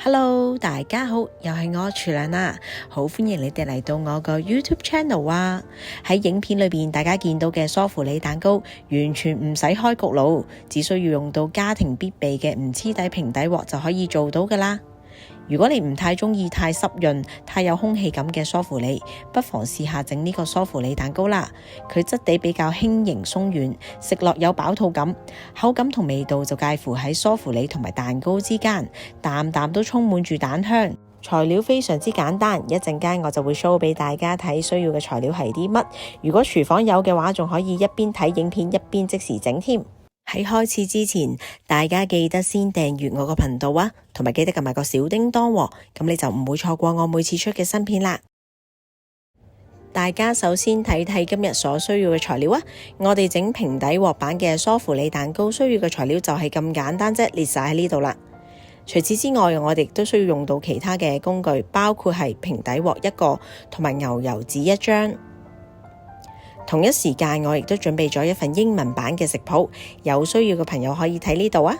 Hello， 大家好，又係我廚娘啦，好歡迎你哋嚟到我個 YouTube channel 啊！喺影片裏邊，大家見到嘅梳芙梨蛋糕完全唔使開焗爐，只需要用到家庭必備嘅唔黐底平底鑊就可以做到噶啦。如果你唔太中意太濕潤、太有空氣感嘅梳芙梨，不妨試下整呢個梳芙梨蛋糕啦。佢質地比較輕盈鬆軟，食落有飽肚感，口感同味道就介乎喺梳芙梨同埋蛋糕之間，啖啖都充滿住蛋香。材料非常之簡單，一陣間我就會 show 俾大家睇需要嘅材料係啲乜。如果廚房有嘅話，仲可以一邊睇影片一邊即時整添。喺開始之前，大家記得先訂閱我個頻道啊，同埋記得撳埋個小叮當喎，咁你就唔會錯過我每次出嘅新片啦。大家首先睇睇今日所需要嘅材料啊，我哋整平底鑊版嘅梳芙梨蛋糕需要嘅材料就係咁簡單啫，列晒喺呢度啦。除此之外，我哋亦都需要用到其他嘅工具，包括係平底鑊一個，同埋牛油紙一張。同一時間，我亦都準備咗一份英文版嘅食譜，有需要嘅朋友可以睇呢度啊。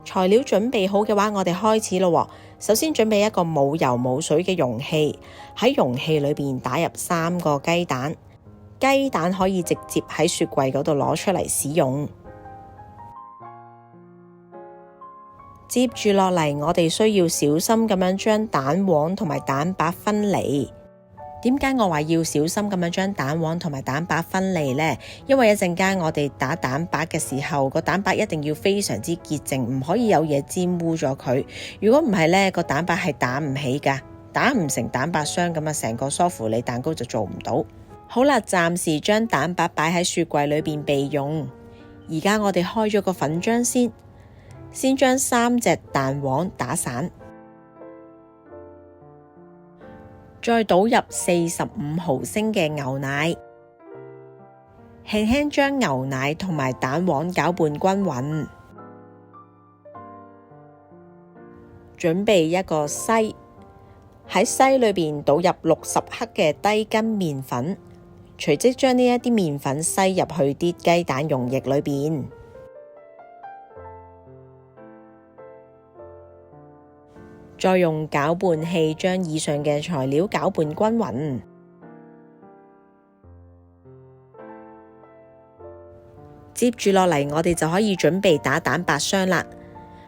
材料準備好嘅話，我哋開始咯。首先準備一個冇油冇水嘅容器，喺容器裏邊打入3個雞蛋，雞蛋可以直接喺雪櫃嗰度攞出嚟使用。接住落嚟，我哋需要小心咁樣將蛋黃同埋蛋白分離。點解我話要小心咁樣將蛋黃同埋蛋白分離呢？因為一陣間我哋打蛋白嘅時候，個蛋白一定要非常之潔淨，唔可以有嘢沾污咗佢。如果唔係呢，個蛋白係打唔起噶，打唔成蛋白霜咁啊，成個梳芙梨蛋糕就做唔到。好啦，暫時將蛋白擺喺雪櫃裏邊備用。而家我哋開咗個粉漿先將3隻蛋黃打散。再倒入45毫升嘅牛奶，輕輕將牛奶同埋蛋黃攪拌均勻。準備一個篩，喺篩裏邊倒入60克嘅低筋麵粉，隨即將呢一啲麵粉篩入去啲雞蛋溶液裏邊。再用攪拌器將以上嘅材料攪拌均勻。接住落嚟，我哋就可以準備打蛋白霜啦。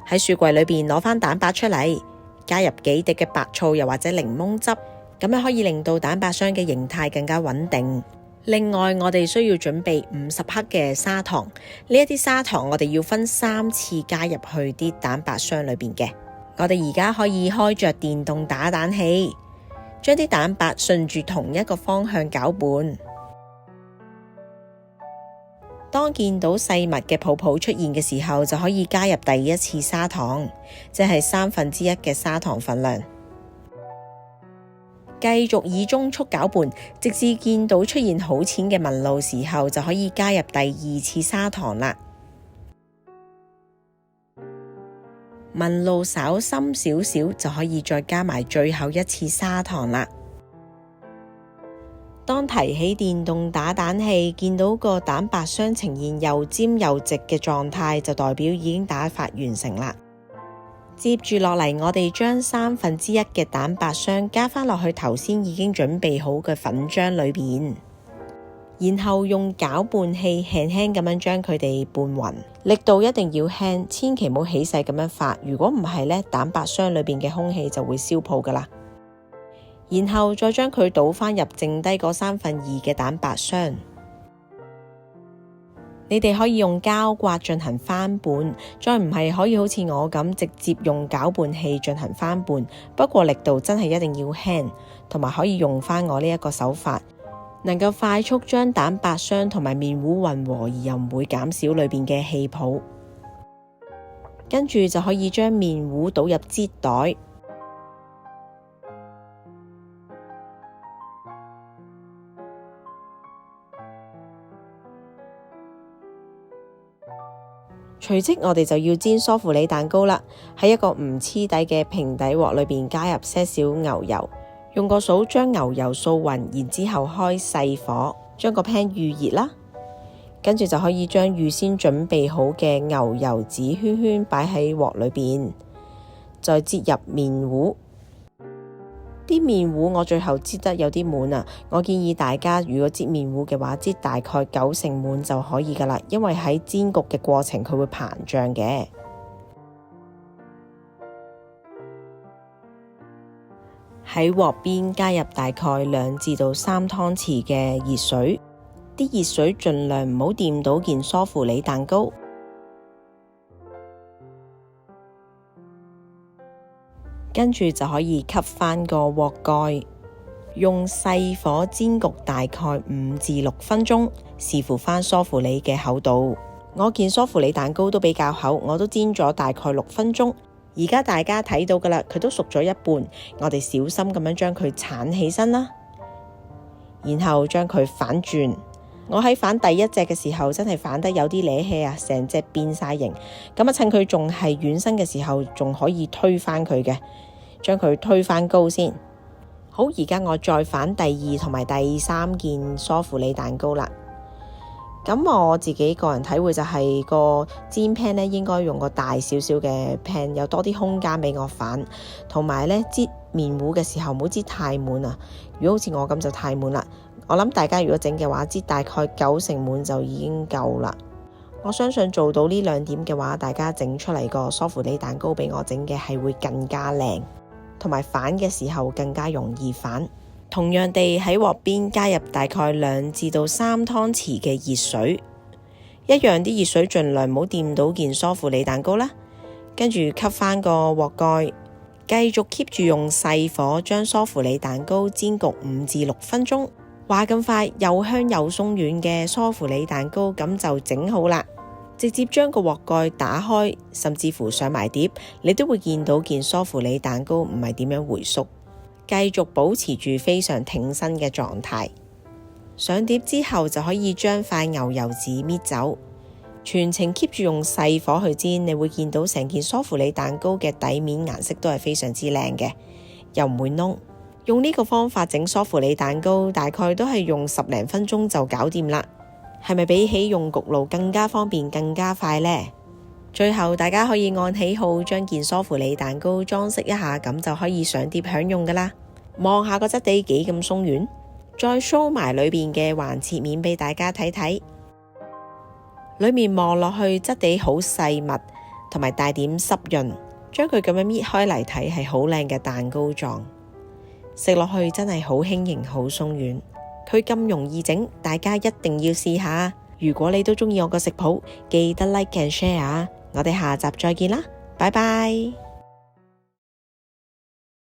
喺雪櫃裏邊攞返蛋白出嚟，加入幾滴嘅白醋，又或者檸檬汁，咁樣可以令到蛋白霜嘅形態更加穩定。另外，我哋需要準備50克嘅砂糖，呢一啲砂糖我哋要分3次加入去啲蛋白霜裏邊嘅。我哋而家可以開着電動打蛋器，將啲蛋白順住同一個方向攪拌。當見到細密嘅泡泡出現嘅時候，就可以加入第一次砂糖，即係1/3嘅砂糖份量。繼續以中速攪拌，直至見到出現好淺嘅紋路時候，就可以加入第2次砂糖啦。紋路稍深少少，就可以再加埋最後一次砂糖啦。當提起電動打蛋器，見到個蛋白霜呈現又尖又直嘅狀態，就代表已經打發完成啦。接住落嚟，我哋將1/3嘅蛋白霜加返落去頭先已經準備好嘅粉漿裏邊，然後用攪拌器輕輕咁樣將佢哋拌勻，力度一定要輕，千祈唔好起勢咁樣發，如果唔係呢，蛋白霜裏邊嘅空氣就會燒泡噶啦。然後再將佢倒返入剩低嗰2/3嘅蛋白霜。你哋可以用膠刮進行翻拌，再唔係可以好似我咁直接用攪拌器進行翻拌，不過力度真係一定要輕，同埋可以用返我呢一個手法，能夠快速將蛋白霜同埋麵糊混合，而又唔會減少裏邊嘅氣泡。跟住就可以將麵糊倒入擠袋，隨即我哋就要煎梳芙梨蛋糕啦。喺一個唔黐底嘅平底鑊裏邊加入些少牛油，用個掃將牛油掃勻，然之後開細火，將個 pan 預熱啦。跟住就可以將預先準備好嘅牛油紙圈圈擺喺鑊裏邊，再擠入麵糊。啲麵糊我最後擠得有啲滿啊，我建議大家如果擠麵糊嘅話，擠大概90%滿就可以噶啦，因為喺煎焗嘅過程佢會膨脹嘅。喺鑊邊加入大概2至到3湯匙嘅熱水，啲熱水盡量唔好掂到件梳芙梨蛋糕。跟住就可以吸返個鑊蓋，用細火煎焗大概5至6分鐘，視乎返梳芙梨嘅厚度。我件梳芙梨蛋糕都比較厚，我都煎咗大概6分鐘。而家大家睇到噶啦，佢都熟咗一半。我哋小心咁樣將佢鏟起身啦，然後將佢反轉。我喺反第一隻嘅時候，真係反得有啲咧氣啊，成隻變晒形。咁啊，趁佢仲係軟身嘅時候，仲可以推返佢嘅，將佢推返高先。好，而家我再反第2同埋第3件梳芙梨蛋糕啦。咁我自己個人體會就係個煎 pan 咧，應該用個大少少嘅 pan， 有多啲空間俾我反。同埋咧，擠麵糊嘅時候唔好擠太滿啊！如果好似我咁就太滿啦。我諗大家如果整嘅話，擠大概90%滿就已經夠啦。我相信做到呢2點嘅話，大家整出嚟個梳芙梨蛋糕俾我整嘅係會更加靚，同埋反嘅時候更加容易反。同樣地，喺鑊邊加入大概2至到3湯匙嘅熱水，一樣啲熱水盡量唔好掂到件梳芙梨蛋糕啦。跟住吸返個鑊蓋，繼續 keep 住用細火將梳芙梨蛋糕煎焗5至6分鐘。話咁快，又香又鬆軟嘅梳芙梨蛋糕咁就整好啦。直接將個鑊蓋打開，甚至乎上埋碟，你都會見到件梳芙梨蛋糕唔係點樣回縮，繼續保持住非常挺身嘅狀態。上碟之後就可以將塊牛油紙搣走，全程 keep 住用細火去煎，你會見到成件梳芙梨蛋糕嘅底面顏色都係非常之靚嘅，又唔會燶。用呢個方法整梳芙梨蛋糕，大概都係用10零分鐘就搞掂啦。係咪比起用焗爐更加方便、更加快呢？最後大家可以按喜好將件梳芙梨蛋糕裝飾一下，咁就可以上碟享用噶啦。望下個質地幾咁鬆軟，再 show 埋裏面嘅橫切面俾大家睇睇。裏面望落去質地好細密，同埋帶點濕潤，將佢咁樣搣開嚟睇係好靚嘅蛋糕狀。食落去真係好輕盈、好鬆軟，佢咁容易整，大家一定要試下。如果你都中意我個食譜，記得 like and share。我哋下集再見啦，拜拜。